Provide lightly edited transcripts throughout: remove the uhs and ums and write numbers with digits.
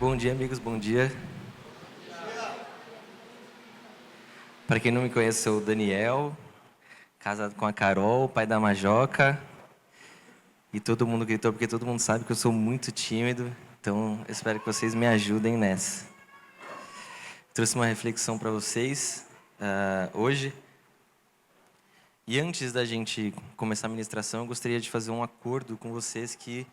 Bom dia, amigos, bom dia. Para quem não me conhece, sou o Daniel, casado com a Carol, pai da Majoca. E todo mundo gritou porque todo mundo sabe que eu sou muito tímido, então eu espero que vocês me ajudem nessa. Trouxe uma reflexão para vocês hoje. E antes da gente começar a ministração, eu gostaria de fazer um acordo com vocês que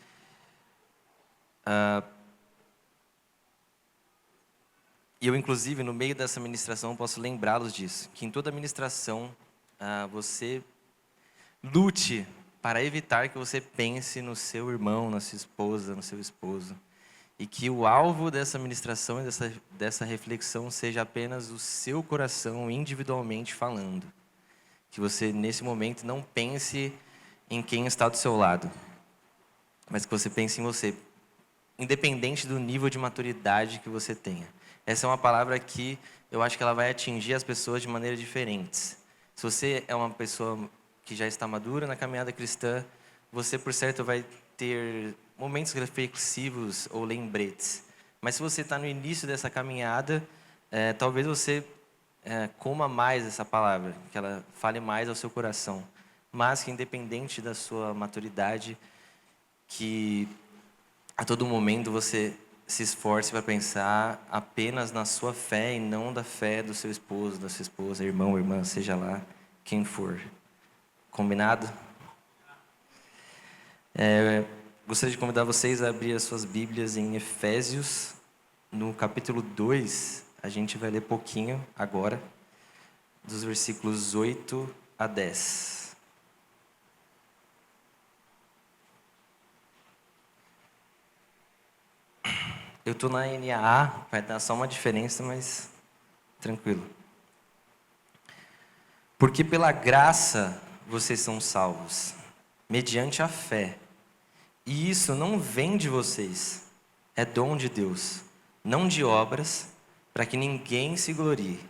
eu, inclusive, no meio dessa ministração, posso lembrá-los disso. Que em toda ministração, você lute para evitar que você pense no seu irmão, na sua esposa, no seu esposo. E que o alvo dessa ministração e dessa reflexão seja apenas o seu coração individualmente falando. Que você, nesse momento, não pense em quem está do seu lado, mas que você pense em você, independente do nível de maturidade que você tenha. Essa é uma palavra que eu acho que ela vai atingir as pessoas de maneiras diferentes. Se você é uma pessoa que já está madura na caminhada cristã, você, por certo, vai ter momentos reflexivos ou lembretes. Mas se você está no início dessa caminhada, talvez você coma mais essa palavra, que ela fale mais ao seu coração. Mas que, independente da sua maturidade, que a todo momento você se esforce para pensar apenas na sua fé e não da fé do seu esposo, da sua esposa, irmão, irmã, seja lá quem for. Combinado? Gostaria de convidar vocês a abrir as suas Bíblias em Efésios, no capítulo 2. A gente vai ler pouquinho agora, dos versículos 8 a 10. Eu estou na NAA, vai dar só uma diferença, mas tranquilo. Porque pela graça vocês são salvos, mediante a fé. E isso não vem de vocês, é dom de Deus, não de obras, para que ninguém se glorie.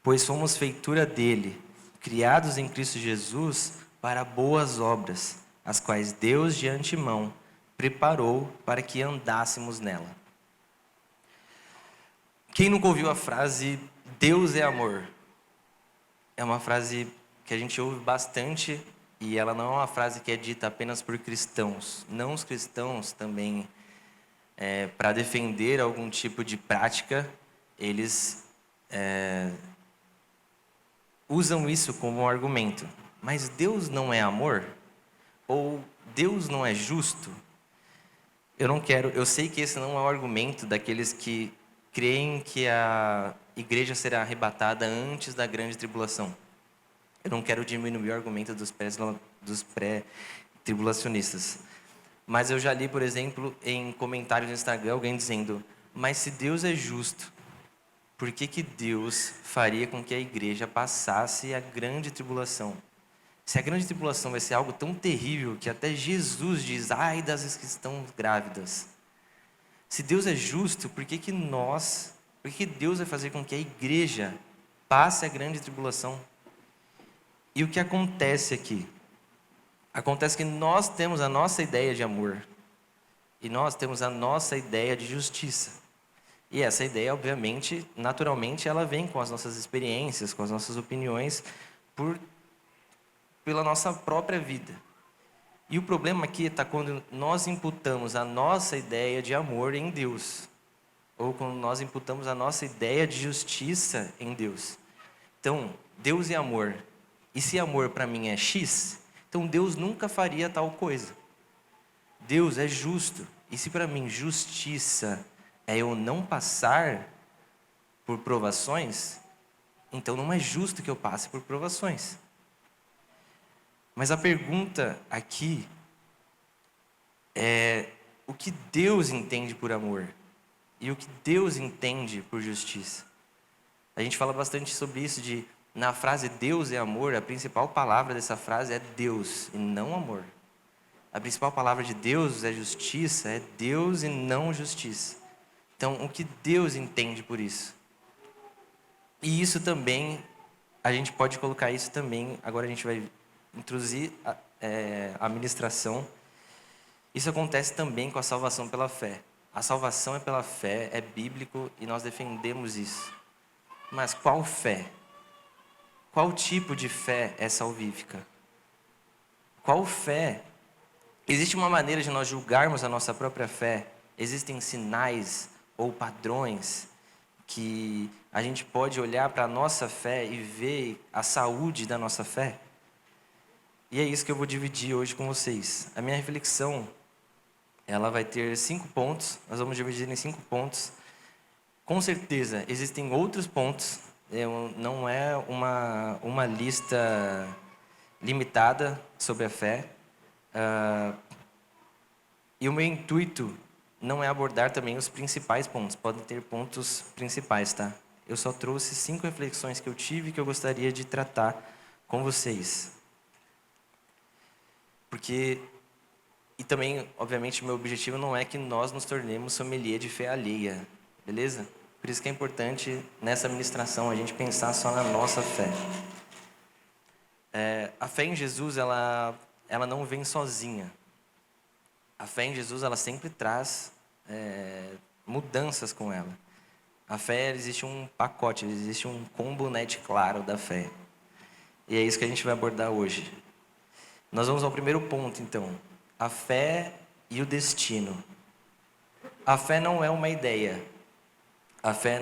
Pois somos feitura dele, criados em Cristo Jesus para boas obras, as quais Deus de antemão preparou para que andássemos nela. Quem nunca ouviu a frase Deus é amor? É uma frase que a gente ouve bastante e ela não é uma frase que é dita apenas por cristãos. Não os cristãos também, para defender algum tipo de prática, eles usam isso como um argumento. Mas Deus não é amor? Ou Deus não é justo? Eu sei que esse não é o argumento daqueles que creem que a igreja será arrebatada antes da grande tribulação. Eu não quero diminuir o argumento dos pré-tribulacionistas. Mas eu já li, por exemplo, em comentários no Instagram, alguém dizendo: mas se Deus é justo, por que Deus faria com que a igreja passasse a grande tribulação? Se a grande tribulação vai ser algo tão terrível que até Jesus diz: ai das que estão grávidas. Se Deus é justo, por que Deus vai fazer com que a igreja passe a grande tribulação? E o que acontece aqui? Acontece que nós temos a nossa ideia de amor. E nós temos a nossa ideia de justiça. E essa ideia, obviamente, naturalmente, ela vem com as nossas experiências, com as nossas opiniões, pela nossa própria vida. E o problema aqui está quando nós imputamos a nossa ideia de amor em Deus. Ou quando nós imputamos a nossa ideia de justiça em Deus. Então, Deus é amor. E se amor para mim é X, então Deus nunca faria tal coisa. Deus é justo. E se para mim justiça é eu não passar por provações, então não é justo que eu passe por provações. Mas a pergunta aqui é o que Deus entende por amor e o que Deus entende por justiça. A gente fala bastante sobre isso na frase Deus é amor, a principal palavra dessa frase é Deus e não amor. A principal palavra de Deus é justiça, é Deus e não justiça. Então, o que Deus entende por isso? E isso também, a gente pode colocar isso também, agora a gente vai introduzir a ministração. Isso acontece também com a salvação pela fé. A salvação é pela fé, é bíblico e nós defendemos isso. Mas qual fé? Qual tipo de fé é salvífica? Qual fé? Existe uma maneira de nós julgarmos a nossa própria fé? Existem sinais ou padrões que a gente pode olhar para a nossa fé e ver a saúde da nossa fé? E é isso que eu vou dividir hoje com vocês. A minha reflexão, ela vai ter 5 pontos, nós vamos dividir em 5 pontos. Com certeza, existem outros pontos, não é uma lista limitada sobre a fé. E o meu intuito não é abordar também os principais pontos, podem ter pontos principais, tá? Eu só trouxe 5 reflexões que eu tive que eu gostaria de tratar com vocês. E também, obviamente, meu objetivo não é que nós nos tornemos sommelier de fé alheia, beleza? Por isso que é importante, nessa ministração, a gente pensar só na nossa fé. A fé em Jesus, ela não vem sozinha. A fé em Jesus, ela sempre traz mudanças com ela. A fé, existe um pacote, existe um combo net claro da fé. E é isso que a gente vai abordar hoje. Nós vamos ao primeiro ponto, então. A fé e o destino. A fé não é uma ideia. A fé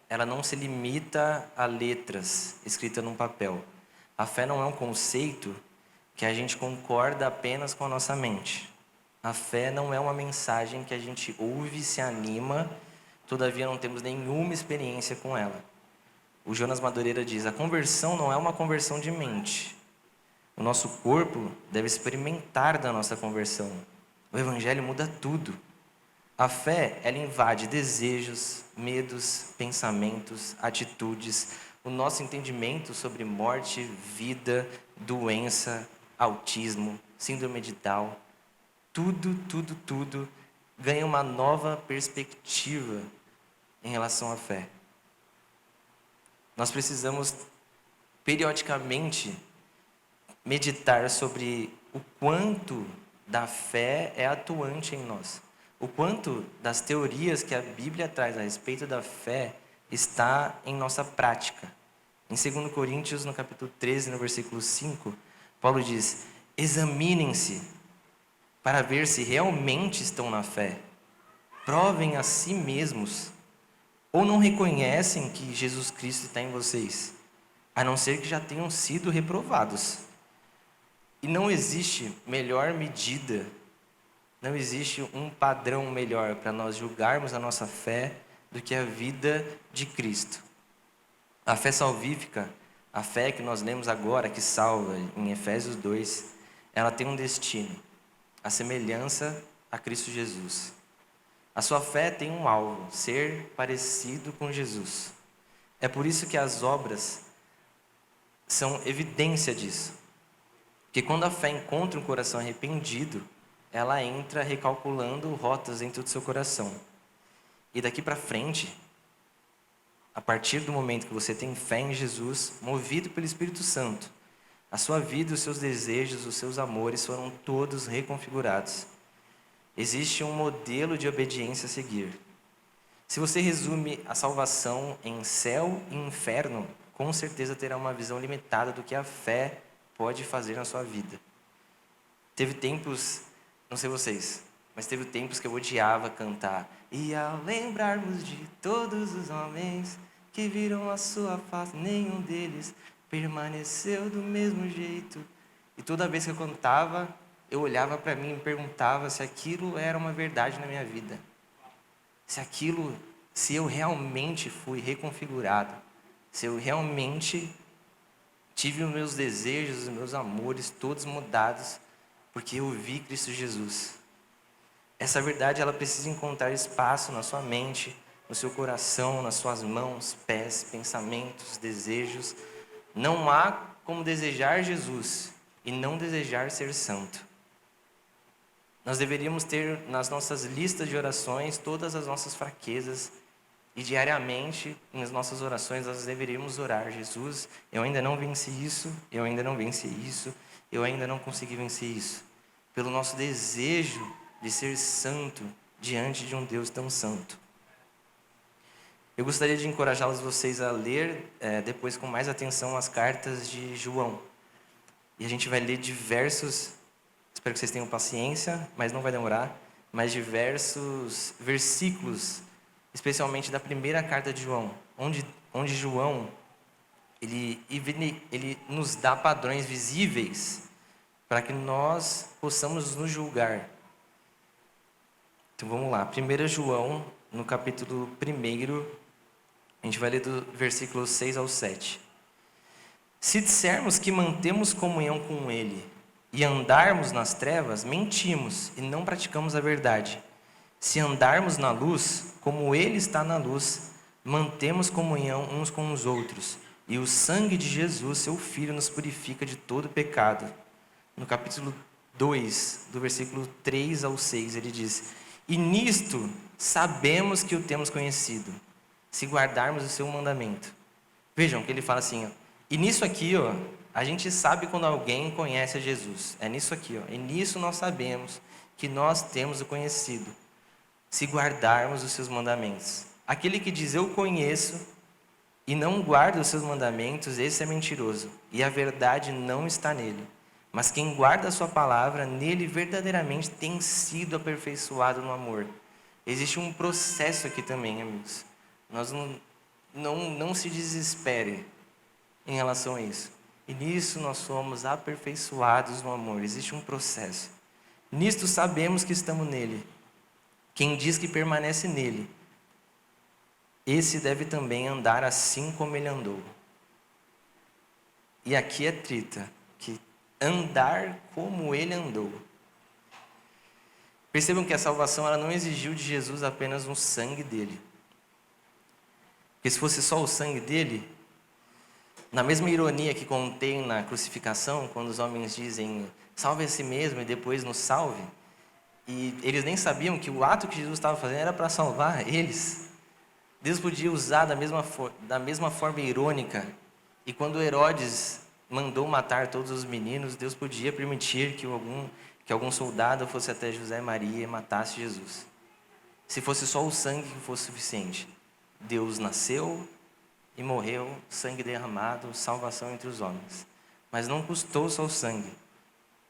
ela não se limita a letras escritas num papel. A fé não é um conceito que a gente concorda apenas com a nossa mente. A fé não é uma mensagem que a gente ouve e se anima, todavia não temos nenhuma experiência com ela. O Jonas Madureira diz: a conversão não é uma conversão de mente. O nosso corpo deve experimentar da nossa conversão. O Evangelho muda tudo. A fé, ela invade desejos, medos, pensamentos, atitudes, o nosso entendimento sobre morte, vida, doença, autismo, síndrome de Down. Tudo ganha uma nova perspectiva em relação à fé. Nós precisamos, periodicamente, meditar sobre o quanto da fé é atuante em nós. O quanto das teorias que a Bíblia traz a respeito da fé está em nossa prática. Em 2 Coríntios, no capítulo 13, no versículo 5, Paulo diz: examinem-se para ver se realmente estão na fé. Provem a si mesmos. Ou não reconhecem que Jesus Cristo está em vocês, a não ser que já tenham sido reprovados. E não existe melhor medida, não existe um padrão melhor para nós julgarmos a nossa fé do que a vida de Cristo. A fé salvífica, a fé que nós lemos agora, que salva em Efésios 2, ela tem um destino, a semelhança a Cristo Jesus. A sua fé tem um alvo, ser parecido com Jesus. É por isso que as obras são evidência disso. Porque quando a fé encontra um coração arrependido, ela entra recalculando rotas dentro do seu coração. E daqui para frente, a partir do momento que você tem fé em Jesus, movido pelo Espírito Santo, a sua vida, os seus desejos, os seus amores foram todos reconfigurados. Existe um modelo de obediência a seguir. Se você resume a salvação em céu e inferno, com certeza terá uma visão limitada do que a fé pode fazer na sua vida. Teve tempos, não sei vocês, mas teve tempos que eu odiava cantar. E ao lembrarmos de todos os homens que viram a sua face, nenhum deles permaneceu do mesmo jeito. E toda vez que eu cantava, eu olhava para mim e me perguntava se aquilo era uma verdade na minha vida. Se eu realmente fui reconfigurado, se eu realmente tive os meus desejos, os meus amores todos mudados, porque eu vi Cristo Jesus. Essa verdade, ela precisa encontrar espaço na sua mente, no seu coração, nas suas mãos, pés, pensamentos, desejos. Não há como desejar Jesus e não desejar ser santo. Nós deveríamos ter nas nossas listas de orações todas as nossas fraquezas e diariamente nas nossas orações nós deveríamos orar: Jesus, eu ainda não venci isso, eu ainda não venci isso, eu ainda não consegui vencer isso. Pelo nosso desejo de ser santo diante de um Deus tão santo. Eu gostaria de encorajá-los vocês a ler depois com mais atenção as cartas de João. E a gente vai ler diversos, espero que vocês tenham paciência, mas não vai demorar, mas diversos versículos, especialmente da primeira carta de João, onde João ele nos dá padrões visíveis para que nós possamos nos julgar. Então vamos lá, 1 João, no capítulo 1, a gente vai ler do versículo 6 ao 7. Se dissermos que mantemos comunhão com Ele e andarmos nas trevas, mentimos e não praticamos a verdade. Se andarmos na luz, como Ele está na luz, mantemos comunhão uns com os outros. E o sangue de Jesus, seu Filho, nos purifica de todo pecado. No capítulo 2, do versículo 3 ao 6, ele diz: E nisto sabemos que o temos conhecido, se guardarmos o seu mandamento. Vejam que ele fala assim, e nisso aqui, a gente sabe quando alguém conhece a Jesus. É nisso aqui, e nisso nós sabemos que nós temos o conhecido, se guardarmos os seus mandamentos. Aquele que diz eu conheço e não guarda os seus mandamentos, esse é mentiroso, e a verdade não está nele. Mas quem guarda a sua palavra, nele verdadeiramente tem sido aperfeiçoado no amor. Existe um processo aqui também, amigos. Nós não se desespere em relação a isso. E nisso nós somos aperfeiçoados no amor. Existe um processo. Nisto sabemos que estamos nele. Quem diz que permanece nele, esse deve também andar assim como ele andou. E aqui é trita, que andar como ele andou. Percebam que a salvação ela não exigiu de Jesus apenas um sangue dele. Porque se fosse só o sangue dele, na mesma ironia que contém na crucificação, quando os homens dizem salve a si mesmo e depois nos salve, e eles nem sabiam que o ato que Jesus estava fazendo era para salvar eles. Deus podia usar da mesma forma irônica, e quando Herodes mandou matar todos os meninos, Deus podia permitir que algum soldado fosse até José e Maria e matasse Jesus. Se fosse só o sangue que fosse suficiente. Deus nasceu e morreu, sangue derramado, salvação entre os homens. Mas não custou só o sangue.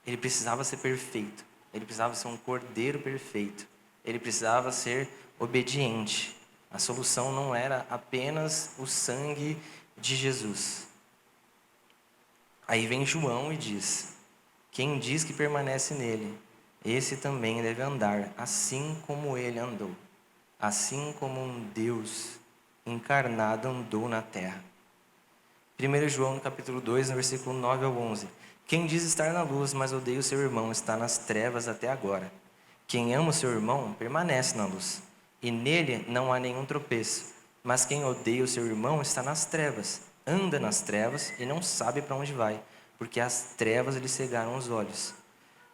Ele precisava ser perfeito. Ele precisava ser um cordeiro perfeito. Ele precisava ser obediente. A solução não era apenas o sangue de Jesus. Aí vem João e diz: quem diz que permanece nele, esse também deve andar assim como ele andou. Assim como um Deus encarnado andou na terra. 1 João, no capítulo 2, no versículo 9 ao 11. Quem diz estar na luz, mas odeia o seu irmão, está nas trevas até agora. Quem ama o seu irmão, permanece na luz, e nele não há nenhum tropeço. Mas quem odeia o seu irmão está nas trevas, anda nas trevas e não sabe para onde vai, porque as trevas lhe cegaram os olhos.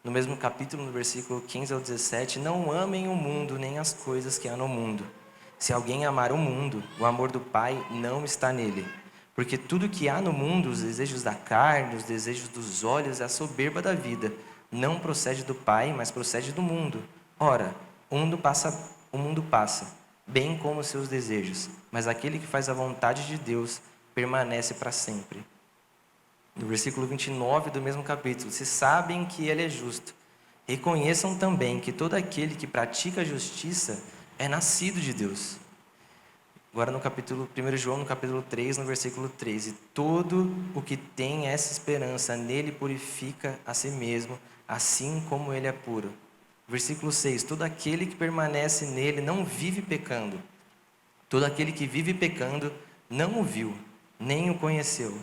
No mesmo capítulo, no versículo 15 ao 17, não amem o mundo nem as coisas que há no mundo. Se alguém amar o mundo, o amor do Pai não está nele. Porque tudo que há no mundo, os desejos da carne, os desejos dos olhos, a soberba da vida, não procede do Pai, mas procede do mundo. Ora, o mundo passa, bem como os seus desejos, mas aquele que faz a vontade de Deus permanece para sempre. No versículo 29 do mesmo capítulo, se sabem que ele é justo, reconheçam também que todo aquele que pratica a justiça é nascido de Deus. Agora no capítulo 1 João, no capítulo 3, no versículo 13. Todo o que tem essa esperança nele purifica a si mesmo, assim como ele é puro. Versículo 6. Todo aquele que permanece nele não vive pecando. Todo aquele que vive pecando não o viu, nem o conheceu.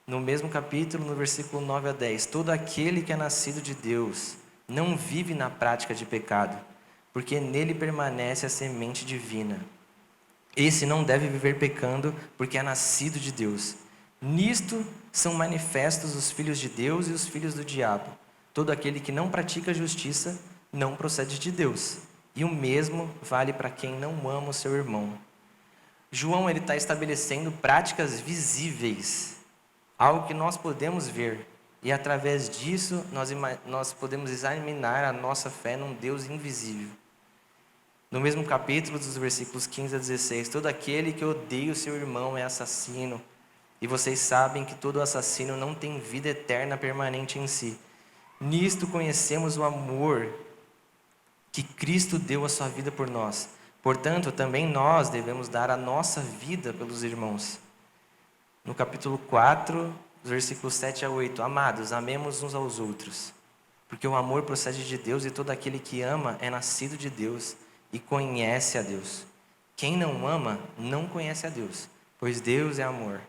No mesmo capítulo, no versículo 9 a 10. Todo aquele que é nascido de Deus não vive na prática de pecado, porque nele permanece a semente divina. Esse não deve viver pecando, porque é nascido de Deus. Nisto são manifestos os filhos de Deus e os filhos do diabo. Todo aquele que não pratica a justiça não procede de Deus. E o mesmo vale para quem não ama o seu irmão. João está estabelecendo práticas visíveis, algo que nós podemos ver. E através disso nós podemos examinar a nossa fé num Deus invisível. No mesmo capítulo, dos versículos 15 a 16, todo aquele que odeia o seu irmão é assassino, e vocês sabem que todo assassino não tem vida eterna permanente em si. Nisto conhecemos o amor que Cristo deu a sua vida por nós. Portanto, também nós devemos dar a nossa vida pelos irmãos. No capítulo 4, versículos 7 a 8, amados, amemos uns aos outros, porque o amor procede de Deus e todo aquele que ama é nascido de Deus e conhece a Deus. Quem não ama não conhece a Deus, pois Deus é amor.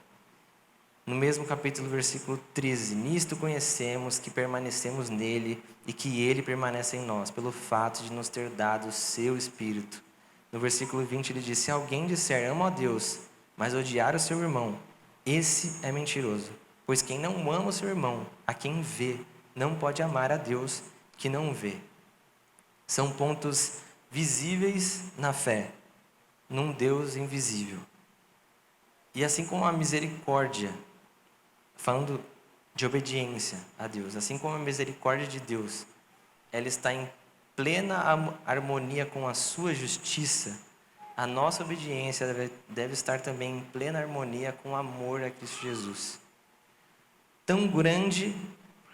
No mesmo capítulo, versículo 13, nisto conhecemos que permanecemos nele e que ele permanece em nós, pelo fato de nos ter dado o seu Espírito. No versículo 20 ele diz, se alguém disser, amo a Deus, mas odiar o seu irmão, esse é mentiroso. Pois quem não ama o seu irmão, a quem vê, não pode amar a Deus que não vê. São pontos visíveis na fé, num Deus invisível. E assim como a misericórdia, falando de obediência a Deus, assim como a misericórdia de Deus, ela está em plena harmonia com a sua justiça, a nossa obediência deve estar também em plena harmonia com o amor a Cristo Jesus. Tão grande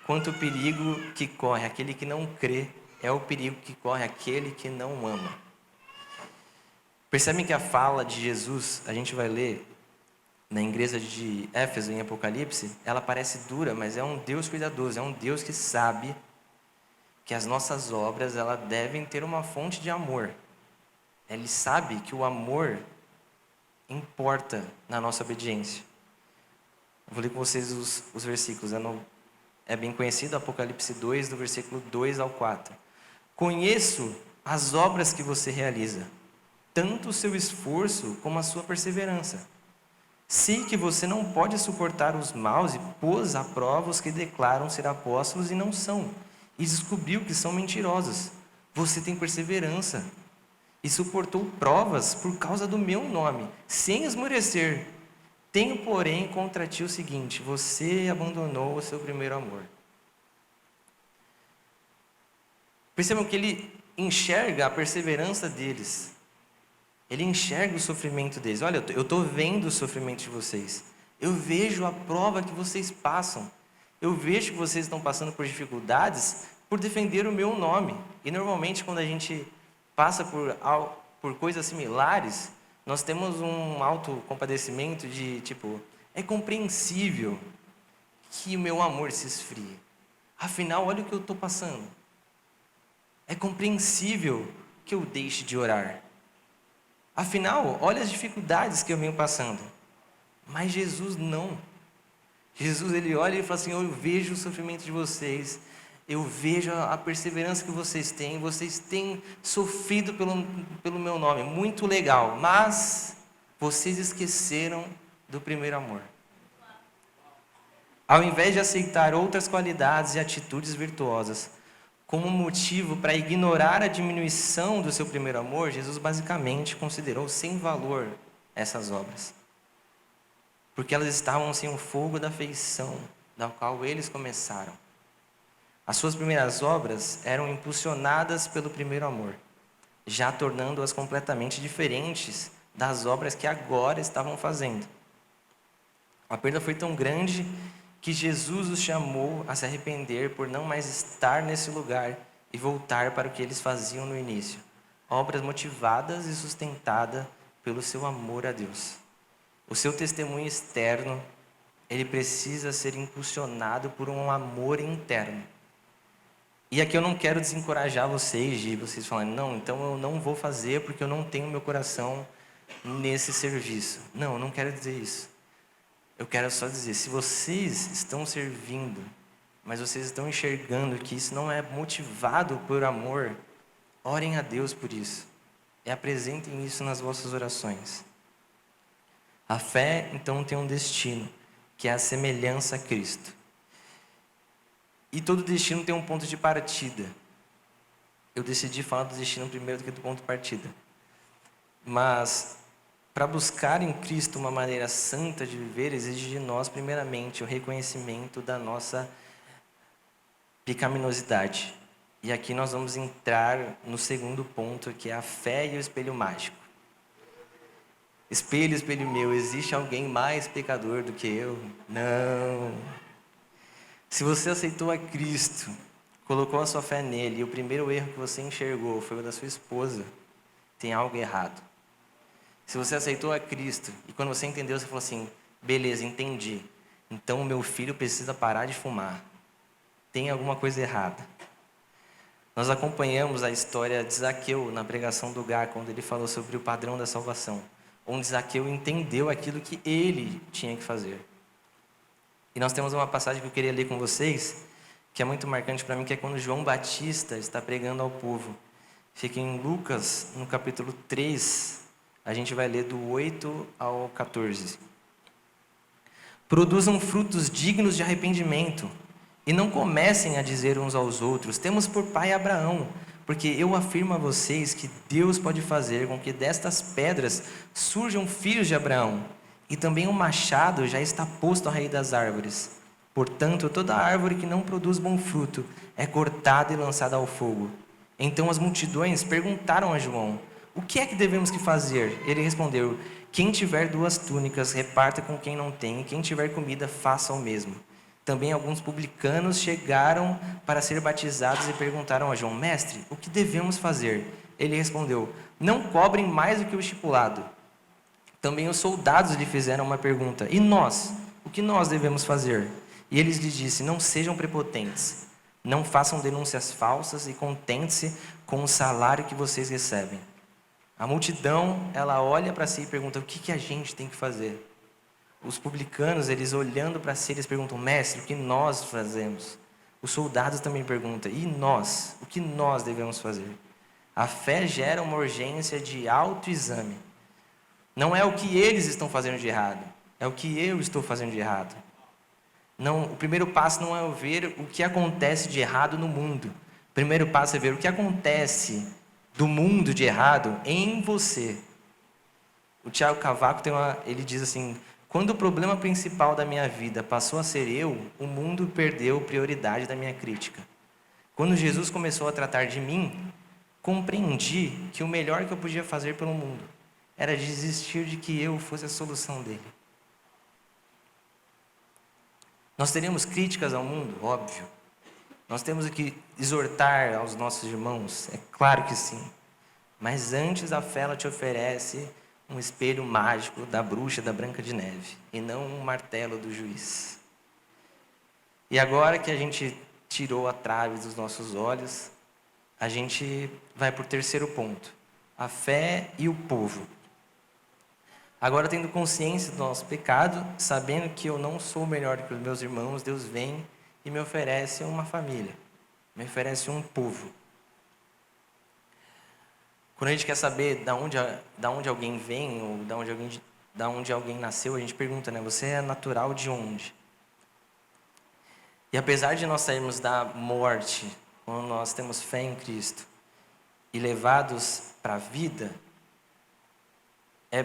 quanto o perigo que corre aquele que não crê, é o perigo que corre aquele que não ama. Percebem que a fala de Jesus, a gente vai ler na igreja de Éfeso, em Apocalipse, ela parece dura, mas é um Deus cuidadoso, é um Deus que sabe que as nossas obras elas devem ter uma fonte de amor. Ele sabe que o amor importa na nossa obediência. Eu vou ler com vocês os versículos. É bem conhecido, Apocalipse 2, do versículo 2 ao 4. Conheço as obras que você realiza, tanto o seu esforço como a sua perseverança. Sei que você não pode suportar os maus e pôs à prova os que declaram ser apóstolos e não são, e descobriu que são mentirosos. Você tem perseverança e suportou provas por causa do meu nome, sem esmorecer. Tenho, porém, contra ti o seguinte, você abandonou o seu primeiro amor. Percebam que ele enxerga a perseverança deles. Ele enxerga o sofrimento deles. Olha, eu estou vendo o sofrimento de vocês. Eu vejo a prova que vocês passam. Eu vejo que vocês estão passando por dificuldades por defender o meu nome. E normalmente quando a gente passa por coisas similares, nós temos um autocompadecimento de tipo, é compreensível que o meu amor se esfrie. Afinal, olha o que eu estou passando. É compreensível que eu deixe de orar. Afinal, olha as dificuldades que eu venho passando. Mas Jesus não. Jesus, ele olha e fala assim, eu vejo o sofrimento de vocês, eu vejo a perseverança que vocês têm sofrido pelo meu nome, muito legal, mas vocês esqueceram do primeiro amor. Ao invés de aceitar outras qualidades e atitudes virtuosas como motivo para ignorar a diminuição do seu primeiro amor, Jesus basicamente considerou sem valor essas obras. Porque elas estavam sem o fogo da afeição, da qual eles começaram. As suas primeiras obras eram impulsionadas pelo primeiro amor, já tornando-as completamente diferentes das obras que agora estavam fazendo. A perda foi tão grande que Jesus os chamou a se arrepender por não mais estar nesse lugar e voltar para o que eles faziam no início. Obras motivadas e sustentadas pelo seu amor a Deus. O seu testemunho externo, ele precisa ser impulsionado por um amor interno. E aqui eu não quero desencorajar vocês de vocês falarem, não, então eu não vou fazer porque eu não tenho meu coração nesse serviço. Não, eu não quero dizer isso. Eu quero só dizer, se vocês estão servindo, mas vocês estão enxergando que isso não é motivado por amor, orem a Deus por isso. E apresentem isso nas vossas orações. A fé, então, tem um destino, que é a semelhança a Cristo. E todo destino tem um ponto de partida. Eu decidi falar do destino primeiro do que do ponto de partida. Mas, para buscar em Cristo uma maneira santa de viver, exige de nós, primeiramente, o reconhecimento da nossa pecaminosidade. E aqui nós vamos entrar no segundo ponto, que é a fé e o espelho mágico. Espelho, espelho meu, existe alguém mais pecador do que eu? Não. Se você aceitou a Cristo, colocou a sua fé nele, e o primeiro erro que você enxergou foi o da sua esposa, tem algo errado. Se você aceitou a Cristo, e quando você entendeu, você falou assim, beleza, entendi. Então o meu filho precisa parar de fumar. Tem alguma coisa errada. Nós acompanhamos a história de Zaqueu na pregação do Gá, quando ele falou sobre o padrão da salvação, onde Zaqueu entendeu aquilo que ele tinha que fazer. E nós temos uma passagem que eu queria ler com vocês, que é muito marcante para mim, que é quando João Batista está pregando ao povo. Fica em Lucas, no capítulo 3, a gente vai ler do 8 ao 14. Produzam frutos dignos de arrependimento, e não comecem a dizer uns aos outros, temos por pai Abraão, porque eu afirmo a vocês que Deus pode fazer com que destas pedras surjam filhos de Abraão, e também um machado já está posto à raiz das árvores. Portanto, toda árvore que não produz bom fruto é cortada e lançada ao fogo. Então as multidões perguntaram a João, o que é que devemos que fazer? Ele respondeu, quem tiver 2 túnicas, reparta com quem não tem, e quem tiver comida, faça o mesmo. Também alguns publicanos chegaram para ser batizados e perguntaram a João, mestre, o que devemos fazer? Ele respondeu, não cobrem mais do que o estipulado. Também os soldados lhe fizeram uma pergunta, e nós? O que nós devemos fazer? E eles lhe disse, não sejam prepotentes, não façam denúncias falsas e contente-se com o salário que vocês recebem. A multidão, ela olha para si e pergunta, o que a gente tem que fazer? Os publicanos, eles olhando para si, eles perguntam, mestre, o que nós fazemos? Os soldados também perguntam, e nós? O que nós devemos fazer? A fé gera uma urgência de autoexame. Não é o que eles estão fazendo de errado, é o que eu estou fazendo de errado. Não, o primeiro passo não é ver o que acontece de errado no mundo. O primeiro passo é ver o que acontece do mundo de errado em você. O Tiago Cavaco ele diz assim, quando o problema principal da minha vida passou a ser eu, o mundo perdeu prioridade da minha crítica. Quando Jesus começou a tratar de mim, compreendi que o melhor que eu podia fazer pelo mundo era desistir de que eu fosse a solução dele. Nós teremos críticas ao mundo? Óbvio. Nós temos que exortar aos nossos irmãos? É claro que sim. Mas antes a fé ela te oferece um espelho mágico da bruxa da Branca de Neve, e não um martelo do juiz. E agora que a gente tirou a trave dos nossos olhos, a gente vai para o terceiro ponto, a fé e o povo. Agora, tendo consciência do nosso pecado, sabendo que eu não sou melhor que os meus irmãos, Deus vem e me oferece uma família, me oferece um povo. Quando a gente quer saber da onde alguém vem, ou da onde alguém nasceu, a gente pergunta, né? Você é natural de onde? E apesar de nós sairmos da morte, quando nós temos fé em Cristo, e levados para a vida, é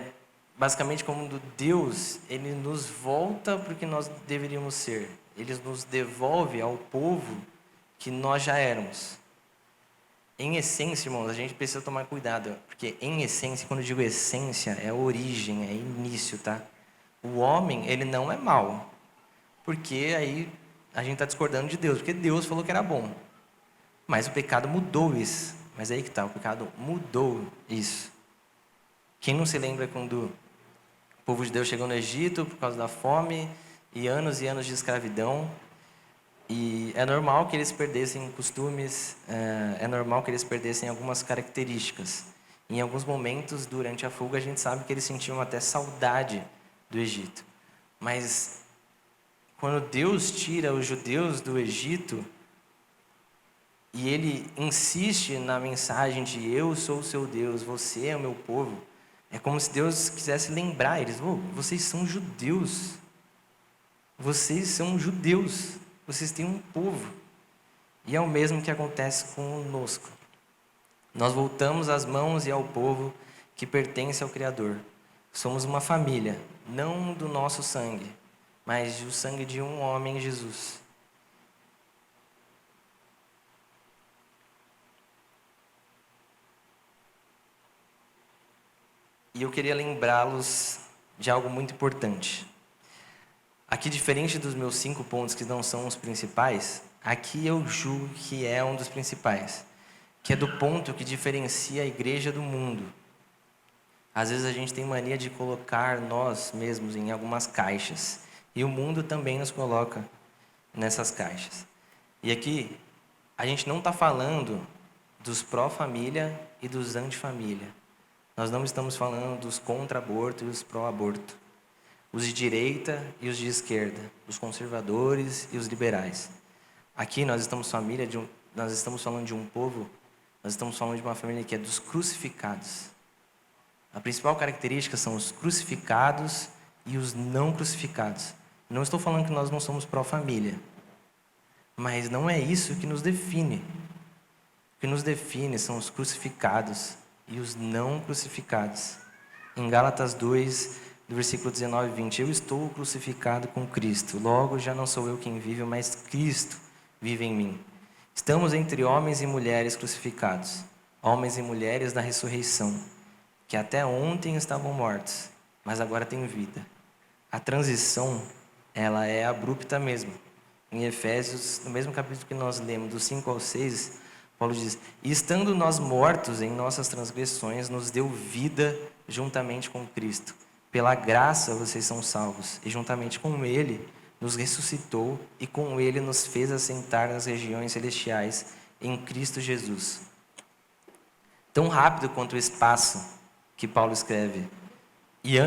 basicamente como Deus, Ele nos volta para o que nós deveríamos ser. Ele nos devolve ao povo que nós já éramos. Em essência, irmãos, a gente precisa tomar cuidado, porque em essência, quando eu digo essência, é origem, é início, tá? O homem, ele não é mau, porque aí a gente está discordando de Deus, porque Deus falou que era bom. Mas o pecado mudou isso. Mas aí que está, o pecado mudou isso. Quem não se lembra quando o povo de Deus chegou no Egito por causa da fome e anos de escravidão? E é normal que eles perdessem costumes, é normal que eles perdessem algumas características. Em alguns momentos, durante a fuga, a gente sabe que eles sentiam até saudade do Egito. Mas, quando Deus tira os judeus do Egito, e Ele insiste na mensagem de eu sou o seu Deus, você é o meu povo, é como se Deus quisesse lembrar eles, vocês são judeus. Vocês são judeus. Vocês têm um povo. E é o mesmo que acontece conosco. Nós voltamos às mãos e ao povo que pertence ao Criador. Somos uma família, não do nosso sangue, mas do sangue de um homem, Jesus. E eu queria lembrá-los de algo muito importante. Aqui, diferente dos meus 5 pontos que não são os principais, aqui eu julgo que é um dos principais, que é do ponto que diferencia a igreja do mundo. Às vezes a gente tem mania de colocar nós mesmos em algumas caixas, e o mundo também nos coloca nessas caixas. E aqui, a gente não está falando dos pró-família e dos anti-família. Nós não estamos falando dos contra-aborto e os pró-aborto. Os de direita e os de esquerda, os conservadores e os liberais. Aqui nós estamos nós estamos falando de um povo, nós estamos falando de uma família que é dos crucificados. A principal característica são os crucificados e os não crucificados. Não estou falando que nós não somos pró-família, mas não é isso que nos define. O que nos define são os crucificados e os não crucificados. Em Gálatas 2, do versículo 19 e 20, eu estou crucificado com Cristo, logo já não sou eu quem vive, mas Cristo vive em mim. Estamos entre homens e mulheres crucificados, homens e mulheres da ressurreição, que até ontem estavam mortos, mas agora têm vida. A transição, ela é abrupta mesmo. Em Efésios, no mesmo capítulo que nós lemos, do 5 ao 6, Paulo diz: e estando nós mortos em nossas transgressões, nos deu vida juntamente com Cristo. Pela graça vocês são salvos, e juntamente com Ele nos ressuscitou, e com Ele nos fez assentar nas regiões celestiais em Cristo Jesus. Tão rápido quanto o espaço que Paulo escreve, e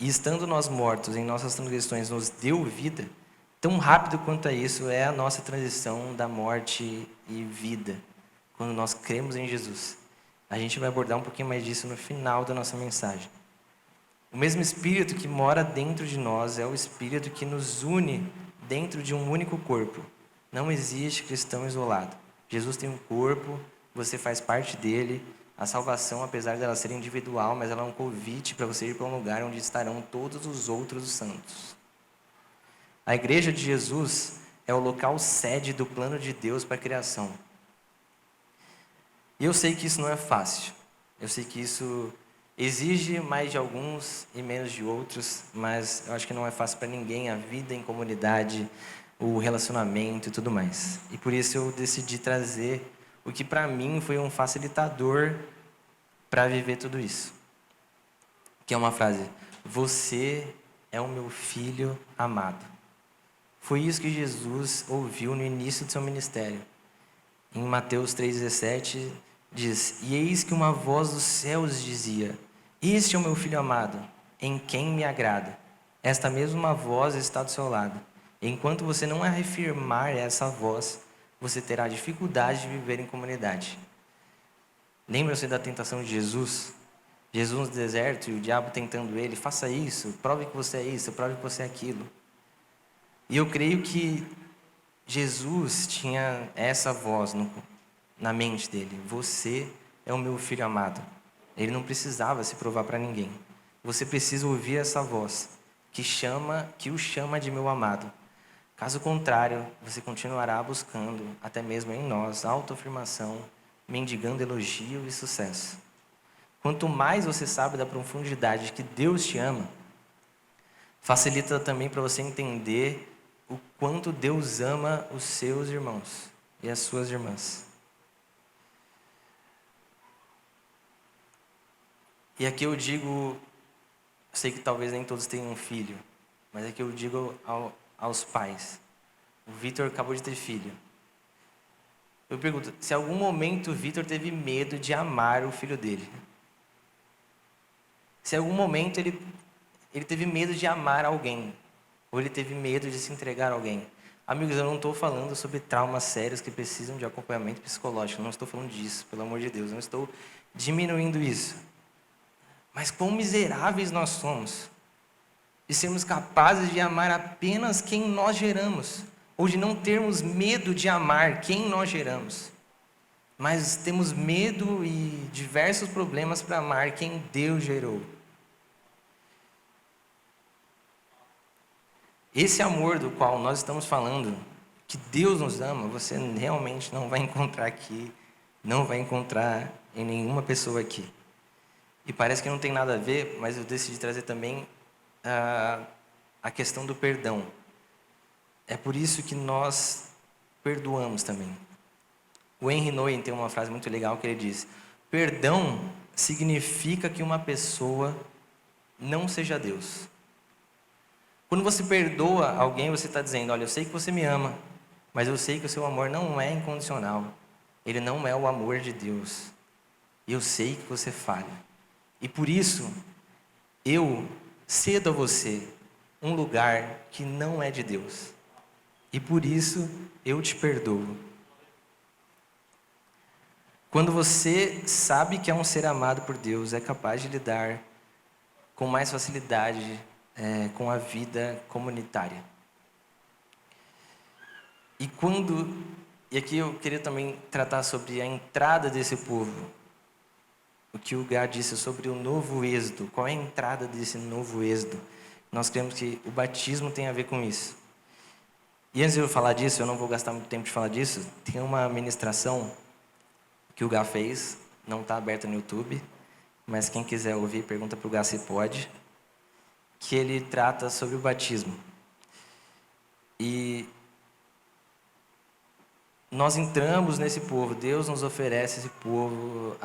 estando nós mortos em nossas transgressões, nos deu vida, tão rápido quanto é isso, é a nossa transição da morte e vida, quando nós cremos em Jesus. A gente vai abordar um pouquinho mais disso no final da nossa mensagem. O mesmo Espírito que mora dentro de nós é o Espírito que nos une dentro de um único corpo. Não existe cristão isolado. Jesus tem um corpo, você faz parte dele. A salvação, apesar dela ser individual, mas ela é um convite para você ir para um lugar onde estarão todos os outros santos. A igreja de Jesus é o local sede do plano de Deus para a criação. E eu sei que isso não é fácil. Eu sei que isso exige mais de alguns e menos de outros, mas eu acho que não é fácil para ninguém a vida em comunidade, o relacionamento e tudo mais. E por isso eu decidi trazer o que para mim foi um facilitador para viver tudo isso. Que é uma frase: você é o meu filho amado. Foi isso que Jesus ouviu no início do seu ministério. Em Mateus 3,17 diz: e eis que uma voz dos céus dizia: este é o meu filho amado, em quem me agrado. Esta mesma voz está do seu lado. Enquanto você não reafirmar essa voz, você terá dificuldade de viver em comunidade. Lembra-se da tentação de Jesus? Jesus no deserto e o diabo tentando ele: faça isso, prove que você é isso, prove que você é aquilo. E eu creio que Jesus tinha essa voz na mente dele: você é o meu filho amado. Ele não precisava se provar para ninguém. Você precisa ouvir essa voz que o chama de meu amado. Caso contrário, você continuará buscando, até mesmo em nós, autoafirmação, mendigando elogio e sucesso. Quanto mais você sabe da profundidade que Deus te ama, facilita também para você entender o quanto Deus ama os seus irmãos e as suas irmãs. E aqui eu digo, sei que talvez nem todos tenham um filho, mas aqui eu digo aos pais. O Vitor acabou de ter filho. Eu pergunto, se em algum momento o Vitor teve medo de amar o filho dele? Se em algum momento ele teve medo de amar alguém? Ou ele teve medo de se entregar a alguém? Amigos, eu não estou falando sobre traumas sérios que precisam de acompanhamento psicológico. Não estou falando disso, pelo amor de Deus. Não estou diminuindo isso. Mas quão miseráveis nós somos de sermos capazes de amar apenas quem nós geramos, ou de não termos medo de amar quem nós geramos, mas temos medo e diversos problemas para amar quem Deus gerou. Esse amor do qual nós estamos falando, que Deus nos ama, você realmente não vai encontrar aqui, não vai encontrar em nenhuma pessoa aqui. E parece que não tem nada a ver, mas eu decidi trazer também a questão do perdão. É por isso que nós perdoamos também. O Henry Nouwen tem uma frase muito legal que ele diz: perdão significa que uma pessoa não seja Deus. Quando você perdoa alguém, você está dizendo: olha, eu sei que você me ama, mas eu sei que o seu amor não é incondicional. Ele não é o amor de Deus. Eu sei que você falha. E por isso, eu cedo a você um lugar que não é de Deus. E por isso, eu te perdoo. Quando você sabe que é um ser amado por Deus, é capaz de lidar com mais facilidade com a vida comunitária. E aqui eu queria também tratar sobre a entrada desse povo. O que o Gá disse sobre o novo êxodo. Qual é a entrada desse novo êxodo? Nós cremos que o batismo tem a ver com isso. E antes de eu falar disso, eu não vou gastar muito tempo de falar disso, tem uma ministração que o Gá fez, não está aberta no YouTube, mas quem quiser ouvir, pergunta para o Gá se pode, que ele trata sobre o batismo. E nós entramos nesse povo, Deus nos oferece esse povo,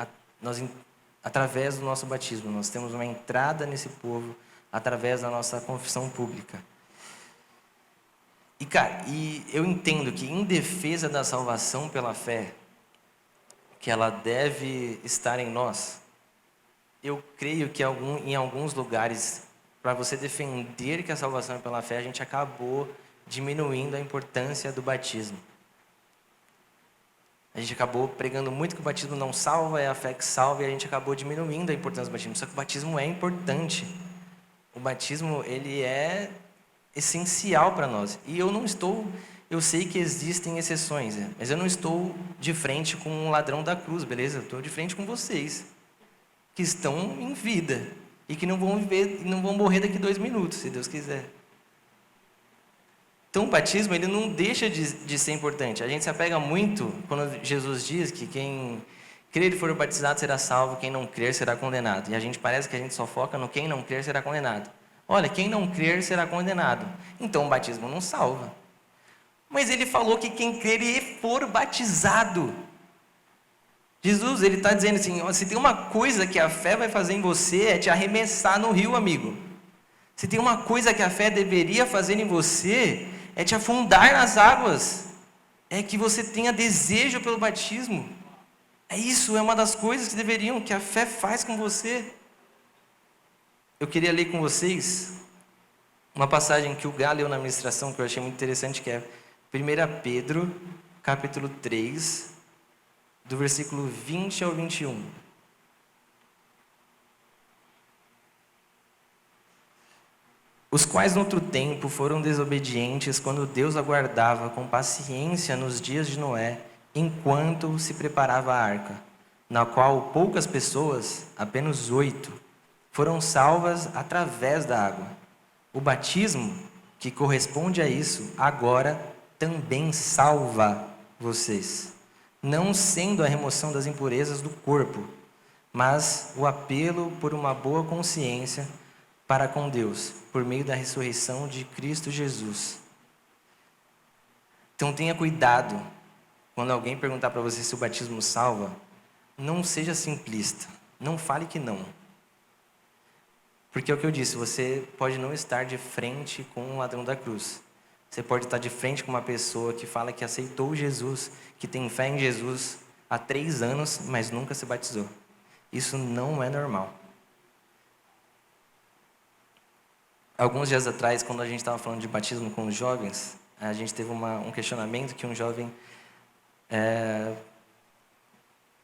através do nosso batismo. Nós temos uma entrada nesse povo através da nossa confissão pública. E, cara, eu entendo que em defesa da salvação pela fé, que ela deve estar em nós, eu creio que em alguns lugares, para você defender que a salvação é pela fé, a gente acabou diminuindo a importância do batismo. A gente acabou pregando muito que o batismo não salva, é a fé que salva, e a gente acabou diminuindo a importância do batismo. Só que o batismo é importante. O batismo, ele é essencial para nós. E eu sei que existem exceções, mas eu não estou de frente com um ladrão da cruz, beleza? Eu estou de frente com vocês, que estão em vida, e que não vão morrer daqui 2 minutos, se Deus quiser. Então o batismo, ele não deixa de ser importante. A gente se apega muito quando Jesus diz que quem crer e for batizado será salvo, quem não crer será condenado. E a gente parece que a gente só foca no quem não crer será condenado. Olha, quem não crer será condenado. Então o batismo não salva. Mas ele falou que quem crer e for batizado. Jesus, ele está dizendo assim, ó, se tem uma coisa que a fé vai fazer em você, é te arremessar no rio, amigo. Se tem uma coisa que a fé deveria fazer em você, é te afundar nas águas. É que você tenha desejo pelo batismo. É isso, é uma das coisas que a fé faz com você. Eu queria ler com vocês uma passagem que o Gá leu na ministração, que eu achei muito interessante, que é 1 Pedro, capítulo 3, do versículo 20 ao 21. Os quais no outro tempo foram desobedientes quando Deus aguardava com paciência nos dias de Noé, enquanto se preparava a arca, na qual poucas pessoas, apenas 8, foram salvas através da água. O batismo, que corresponde a isso, agora também salva vocês, não sendo a remoção das impurezas do corpo, mas o apelo por uma boa consciência para com Deus, por meio da ressurreição de Cristo Jesus. Então tenha cuidado, quando alguém perguntar para você se o batismo salva, não seja simplista, não fale que não. Porque é o que eu disse, você pode não estar de frente com um ladrão da cruz. Você pode estar de frente com uma pessoa que fala que aceitou Jesus, que tem fé em Jesus há 3 anos, mas nunca se batizou. Isso não é normal. Alguns dias atrás, quando a gente estava falando de batismo com os jovens, a gente teve um questionamento que um jovem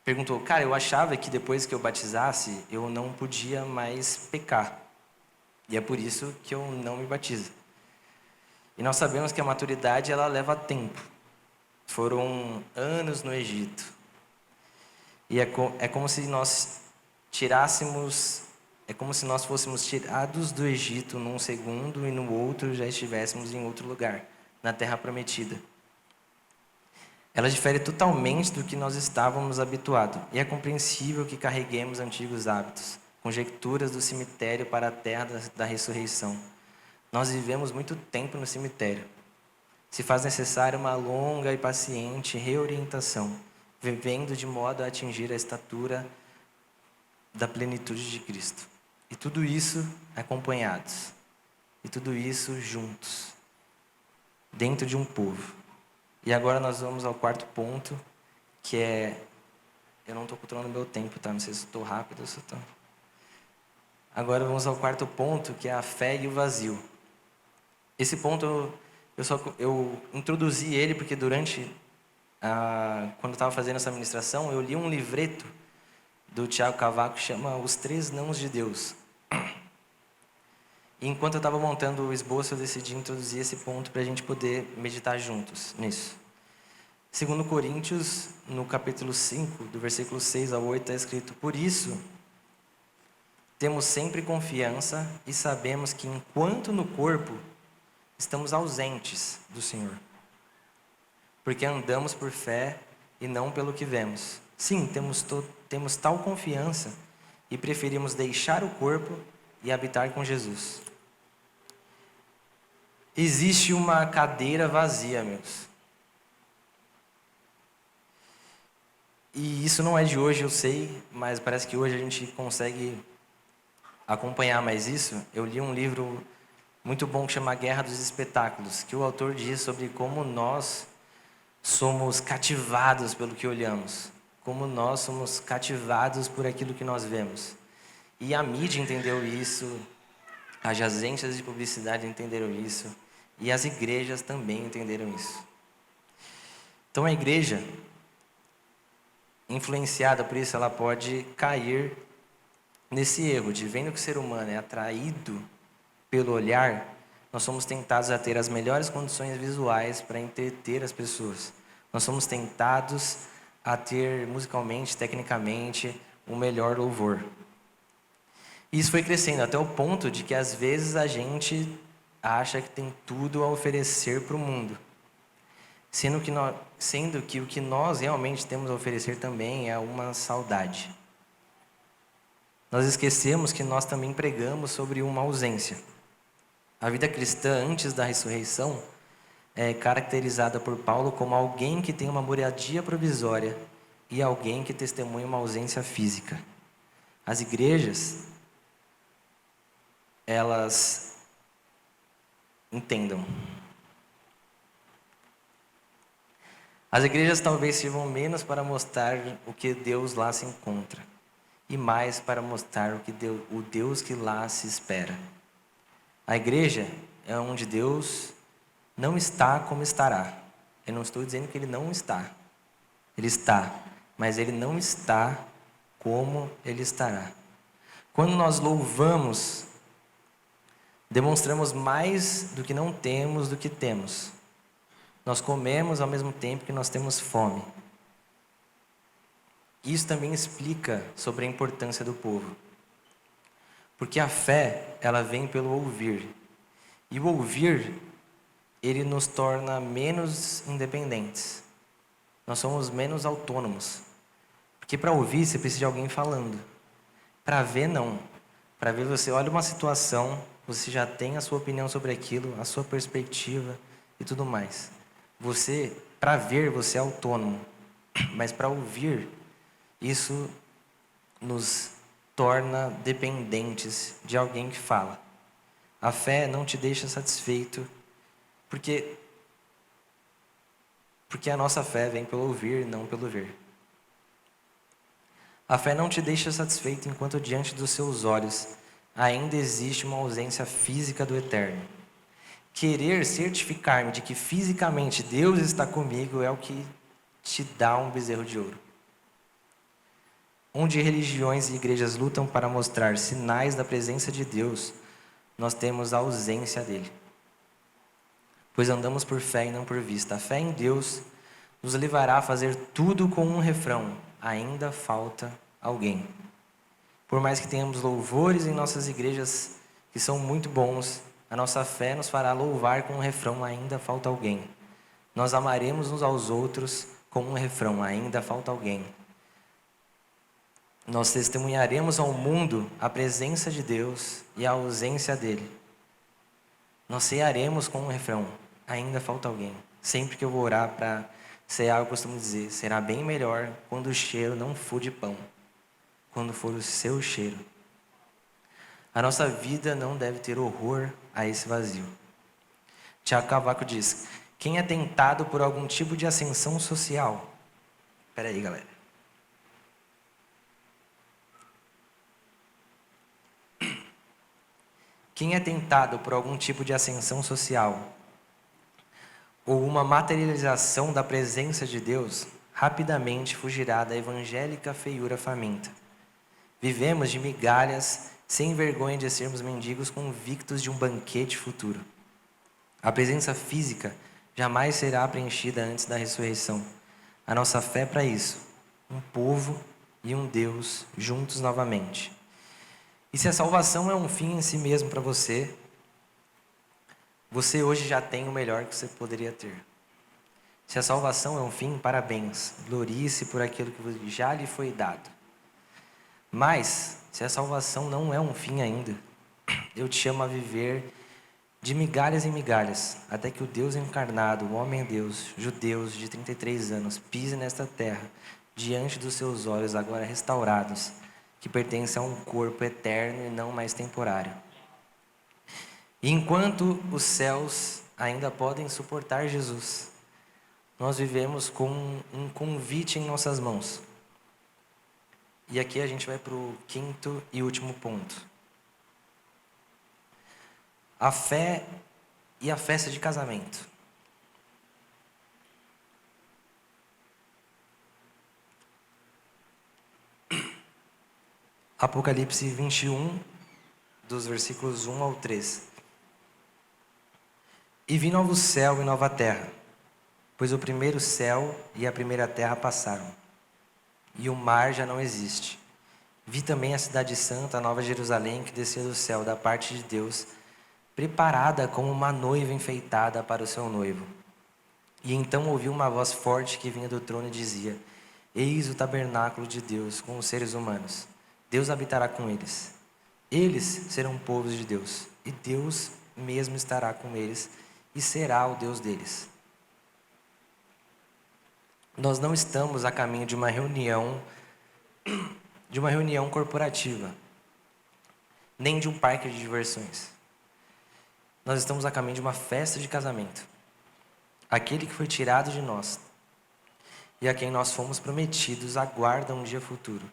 perguntou: cara, eu achava que depois que eu batizasse, eu não podia mais pecar. E é por isso que eu não me batizo. E nós sabemos que a maturidade, ela leva tempo. Foram anos no Egito. E é como se nós tirássemos... É como se nós fôssemos tirados do Egito num segundo e no outro já estivéssemos em outro lugar, na Terra Prometida. Ela difere totalmente do que nós estávamos habituados. E é compreensível que carreguemos antigos hábitos. conjecturas do cemitério para a terra da ressurreição. Nós vivemos muito tempo no cemitério. Se faz necessária uma longa e paciente reorientação, vivendo de modo a atingir a estatura da plenitude de Cristo. E tudo isso acompanhados. E tudo isso juntos. Dentro de um povo. E agora nós vamos ao quarto ponto, que é... Eu não estou controlando meu tempo, tá? Não sei se estou rápido ou se estou... Agora vamos ao quarto ponto, que é a fé e o vazio. Esse ponto eu introduzi ele porque quando eu estava fazendo essa ministração, eu li um livreto do Tiago Cavaco que chama Os Três Nãos de Deus. E enquanto eu estava montando o esboço, eu decidi introduzir esse ponto para a gente poder meditar juntos nisso. Segundo Coríntios, no capítulo 5, do versículo 6 ao 8, está escrito: Por isso, temos sempre confiança e sabemos que enquanto no corpo, estamos ausentes do Senhor. Porque andamos por fé e não pelo que vemos. Sim, temos tal confiança e preferimos deixar o corpo e habitar com Jesus. Existe uma cadeira vazia, meus. E isso não é de hoje, eu sei, mas parece que hoje a gente consegue acompanhar mais isso. Eu li um livro muito bom que chama Guerra dos Espetáculos, que o autor diz sobre como nós somos cativados pelo que olhamos, como nós somos cativados por aquilo que nós vemos. E a mídia entendeu isso, as agências de publicidade entenderam isso, e as igrejas também entenderam isso. Então a igreja, influenciada por isso, ela pode cair nesse erro de, vendo que o ser humano é atraído pelo olhar, nós somos tentados a ter as melhores condições visuais para entreter as pessoas. Nós somos tentados a ter musicalmente, tecnicamente, um melhor louvor. E isso foi crescendo até o ponto de que às vezes a gente acha que tem tudo a oferecer para o mundo. Sendo que o que nós realmente temos a oferecer também é uma saudade. Nós esquecemos que nós também pregamos sobre uma ausência. A vida cristã antes da ressurreição é caracterizada por Paulo como alguém que tem uma moradia provisória e alguém que testemunha uma ausência física. As igrejas, elas entendam. As igrejas talvez sirvam menos para mostrar o que Deus lá se encontra e mais para mostrar o Deus que lá se espera. A igreja é onde Deus não está como estará. Eu não estou dizendo que Ele não está. Ele está, mas Ele não está como Ele estará. Quando nós louvamos, demonstramos mais do que não temos do que temos. Nós comemos ao mesmo tempo que nós temos fome. Isso também explica sobre a importância do povo. Porque a fé, ela vem pelo ouvir. E o ouvir, ele nos torna menos independentes. Nós somos menos autônomos. Porque para ouvir, você precisa de alguém falando. Para ver, não. Para ver, você olha uma situação, você já tem a sua opinião sobre aquilo, a sua perspectiva e tudo mais. Para ver, você é autônomo. Mas para ouvir, isso nos torna dependentes de alguém que fala. A fé não te deixa satisfeito, porque a nossa fé vem pelo ouvir, não pelo ver. A fé não te deixa satisfeito enquanto diante dos seus olhos ainda existe uma ausência física do eterno. Querer certificar-me de que fisicamente Deus está comigo é o que te dá um bezerro de ouro. Onde religiões e igrejas lutam para mostrar sinais da presença de Deus, nós temos a ausência dele. Pois andamos por fé e não por vista. A fé em Deus nos levará a fazer tudo com um refrão: ainda falta alguém. Por mais que tenhamos louvores em nossas igrejas que são muito bons, a nossa fé nos fará louvar com um refrão: ainda falta alguém. Nós amaremos uns aos outros com um refrão: ainda falta alguém. nós testemunharemos ao mundo a presença de Deus e a ausência dele. Nós cearemos com um refrão: ainda falta alguém. Sempre que eu vou orar para cear, eu costumo dizer: será bem melhor quando o cheiro não for de pão, quando for o seu cheiro. A nossa vida não deve ter horror a esse vazio. Tiago Cavaco diz: quem é tentado por algum tipo de ascensão social... Espera aí, galera. Quem é tentado por algum tipo de ascensão social ou uma materialização da presença de Deus, rapidamente fugirá da evangélica feiura faminta. Vivemos de migalhas, sem vergonha de sermos mendigos convictos de um banquete futuro. A presença física jamais será preenchida antes da ressurreição. A nossa fé é para isso: um povo e um Deus juntos novamente. E se a salvação é um fim em si mesmo para você, você hoje já tem o melhor que você poderia ter. Se a salvação é um fim, parabéns, glorie-se por aquilo que já lhe foi dado. Mas, se a salvação não é um fim ainda, eu te chamo a viver de migalhas em migalhas, até que o Deus encarnado, o homem-deus, judeus de 33 anos, pise nesta terra, diante dos seus olhos agora restaurados, que pertence a um corpo eterno e não mais temporário. E enquanto os céus ainda podem suportar Jesus, nós vivemos com um convite em nossas mãos. E aqui a gente vai para o quinto e último ponto. A fé e a festa de casamento. Apocalipse 21, dos versículos 1 ao 3. E vi novo céu e nova terra, pois o primeiro céu e a primeira terra passaram, e o mar já não existe. Vi também a cidade santa, a nova Jerusalém, que desceu do céu, da parte de Deus, preparada como uma noiva enfeitada para o seu noivo. E então ouvi uma voz forte que vinha do trono e dizia: eis o tabernáculo de Deus com os seres humanos. Deus habitará com eles. Eles serão povos de Deus, e Deus mesmo estará com eles e será o Deus deles. Nós não estamos a caminho de uma reunião corporativa, nem de um parque de diversões. Nós estamos a caminho de uma festa de casamento. Aquele que foi tirado de nós e a quem nós fomos prometidos aguarda um dia futuro.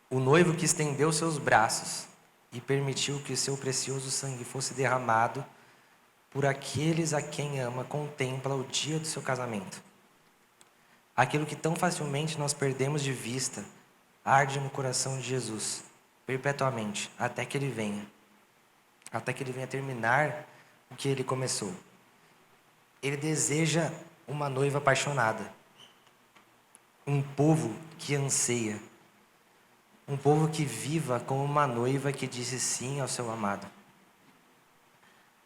O noivo que estendeu seus braços e permitiu que seu precioso sangue fosse derramado por aqueles a quem ama, contempla o dia do seu casamento. Aquilo que tão facilmente nós perdemos de vista arde no coração de Jesus, perpetuamente, até que Ele venha terminar o que Ele começou. Ele deseja uma noiva apaixonada, um povo que anseia, um povo que viva como uma noiva que disse sim ao seu amado.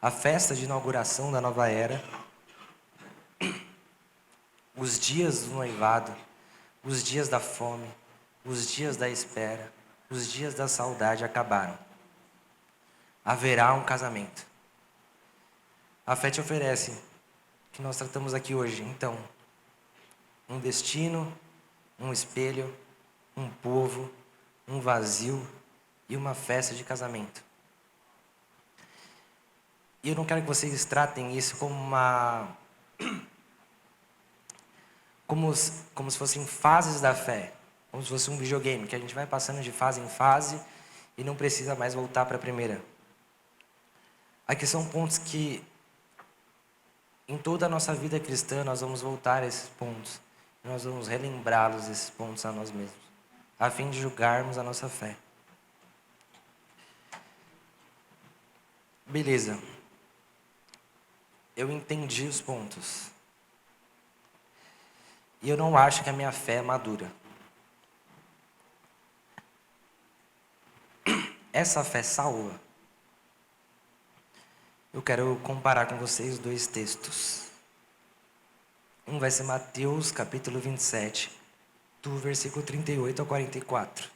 A festa de inauguração da nova era, os dias do noivado, os dias da fome, os dias da espera, os dias da saudade acabaram. Haverá um casamento. A fé te oferece o que nós tratamos aqui hoje. Então, um destino, um espelho, um povo, um vazio e uma festa de casamento. E eu não quero que vocês tratem isso como como se fossem fases da fé, como se fosse um videogame, que a gente vai passando de fase em fase e não precisa mais voltar para a primeira. Aqui são pontos que, em toda a nossa vida cristã, nós vamos voltar a esses pontos. Nós vamos relembrá-los, esses pontos, a nós mesmos, a fim de julgarmos a nossa fé. Beleza. Eu entendi os pontos. E eu não acho que a minha fé é madura. Essa fé salva. Eu quero comparar com vocês dois textos. Um vai ser Mateus capítulo 27, do versículo 38 ao 44.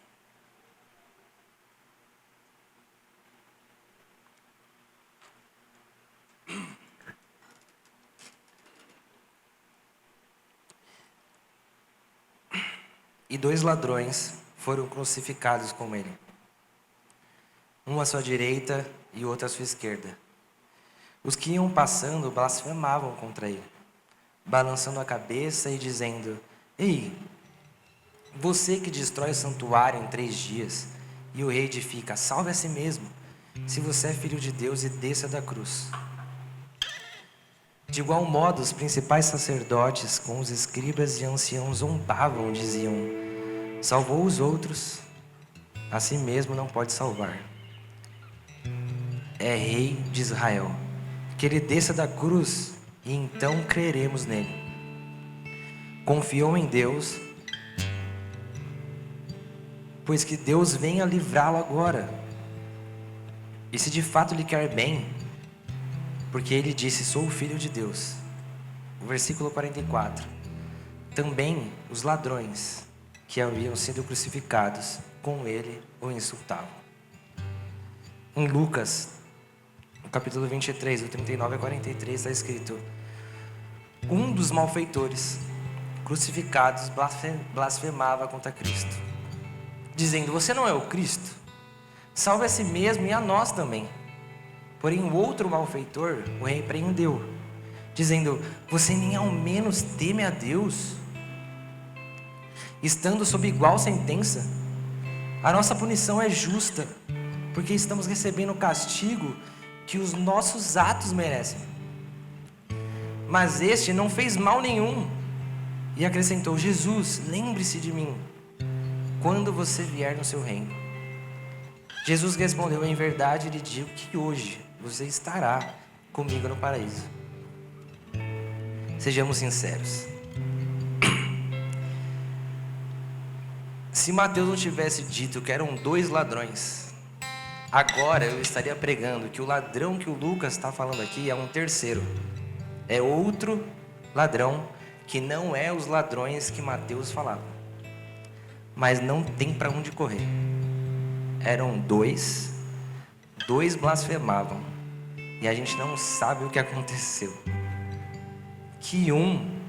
E 2 ladrões foram crucificados com ele, um à sua direita e outro à sua esquerda. Os que iam passando blasfemavam contra ele, balançando a cabeça e dizendo: Ei, você que destrói o santuário em 3 dias e o reedifica, salve a si mesmo, se você é filho de Deus, e desça da cruz. De igual modo, os principais sacerdotes, com os escribas e anciãos, zombavam, diziam: salvou os outros, a si mesmo não pode salvar. É rei de Israel. Que ele desça da cruz e então creremos nele. Confiou em Deus, pois que Deus venha livrá-lo agora. E se de fato lhe quer bem, porque ele disse: sou o filho de Deus. O versículo 44. Também os ladrões que haviam sido crucificados com ele o insultavam. Em Lucas, no capítulo 23, do 39 a 43, está escrito: um dos malfeitores crucificados blasfemava contra Cristo, dizendo: você não é o Cristo? Salve a si mesmo e a nós também. Porém o outro malfeitor o repreendeu, dizendo: você nem ao menos teme a Deus? Estando sob igual sentença, a nossa punição é justa, porque estamos recebendo o castigo que os nossos atos merecem. Mas este não fez mal nenhum. E acrescentou: Jesus, lembre-se de mim quando você vier no seu reino. Jesus respondeu: em verdade lhe digo que hoje você estará comigo no paraíso. Sejamos sinceros. Se Mateus não tivesse dito que eram 2 ladrões, agora eu estaria pregando que o ladrão que o Lucas está falando aqui é um terceiro. É outro ladrão que não é os ladrões que Mateus falava. Mas não tem para onde correr. Eram 2 blasfemavam, e a gente não sabe o que aconteceu. Que um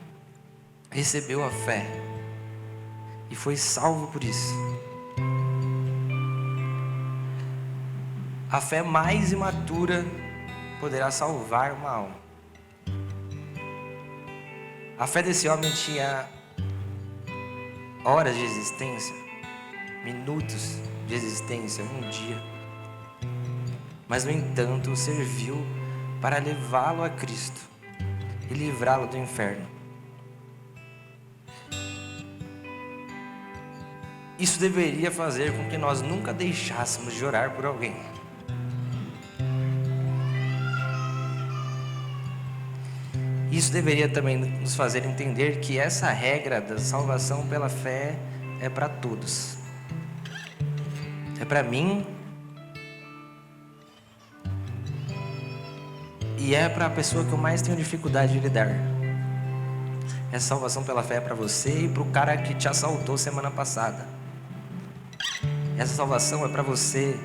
recebeu a fé e foi salvo por isso. A fé mais imatura poderá salvar uma alma. A fé desse homem tinha horas de existência, minutos de existência, um dia. Mas, no entanto, serviu para levá-lo a Cristo e livrá-lo do inferno. Isso deveria fazer com que nós nunca deixássemos de orar por alguém. Isso deveria também nos fazer entender que essa regra da salvação pela fé é para todos. É para mim e é para a pessoa que eu mais tenho dificuldade de lidar. Essa salvação pela fé é para você e para o cara que te assaltou semana passada. Essa salvação é para você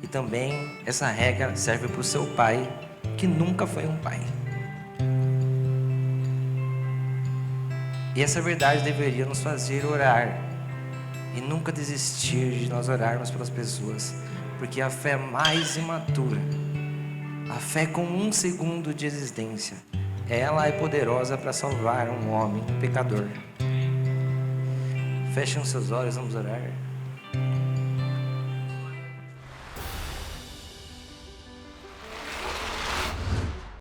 e também essa regra serve para o seu pai, que nunca foi um pai. E essa verdade deveria nos fazer orar e nunca desistir de nós orarmos pelas pessoas, porque a fé mais imatura, a fé com 1 segundo de existência, ela é poderosa para salvar um homem, um pecador. Fechem os seus olhos, vamos orar.